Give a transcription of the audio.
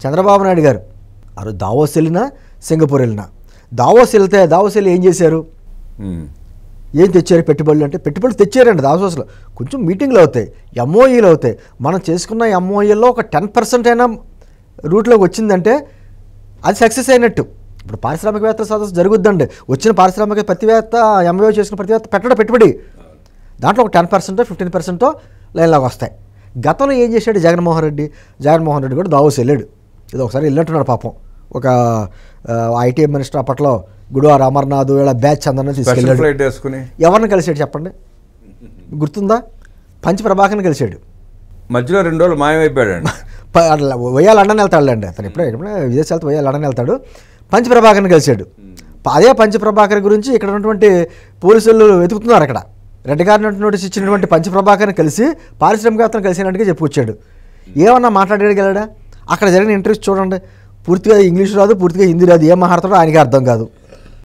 చంద్రబాబు నాయుడు గారు ఆ రోజు దావోస్ వెళ్ళినా సింగపూర్ వెళ్ళినా దావోస్ వెళ్ళి ఏం చేశారు, ఏం తెచ్చారు పెట్టుబడులు అంటే పెట్టుబడులు తెచ్చారండి. దావోస్లో కొంచెం మీటింగ్లు అవుతాయి, ఎంఓఈలు అవుతాయి. మనం చేసుకున్న ఎంఓఈలో ఒక 10% అయినా రూట్లోకి వచ్చిందంటే అది సక్సెస్ అయినట్టు. ఇప్పుడు పారిశ్రామికవేత్తల సదస్సు జరుగుద్దండి, వచ్చిన పారిశ్రామిక ప్రతివేత్త ఎంఓఈ చేసుకున్న ప్రతివేత్త పెట్టుబడి దాంట్లో ఒక 10% 15% లైన్లోకి వస్తాయి. గతంలో ఏం చేశాడు జగన్మోహన్ రెడ్డి కూడా దావోస్ వెళ్ళాడు. ఇది ఒకసారి వెళ్ళినట్టున్నాడు పాపం. ఒక ఐటీ మినిస్టర్ అప్పట్లో గుడివార అమర్నాథ్ ఇలా బ్యాచ్ అందరినీ తీసుకెళ్ళాడు. ఎవరిని కలిసాడు చెప్పండి, గుర్తుందా? పంచ ప్రభాకర్ని కలిసాడు. మధ్యలో 2 రోజులు మాయమైపోయాడు. వయ్యా లండన్ వెళ్తాడులేండి అతను, ఎప్పుడైనా విదేశాలతో వయ్యా లండన్ వెళ్తాడు. పంచ ప్రభాకర్ని కలిసాడు. అదే పంచ ప్రభాకర్ గురించి ఇక్కడ ఉన్నటువంటి పోలీసులు వెతుకుతున్నారు. అక్కడ రెడ్డి గారిని నోటీస్ ఇచ్చినటువంటి పంచ ప్రభాకర్ని కలిసి పారిశ్రామికవేత్తను కలిసినట్టుగా చెప్పుకొచ్చాడు. ఏమన్నా మాట్లాడగలడా? అక్కడ జరిగిన ఇంటర్వ్యూస్ చూడండి, పూర్తిగా ఇంగ్లీష్ రాదు, పూర్తిగా హిందీ రాదు, ఏం మాట్లాడతాడో ఆయనకి అర్థం కాదు.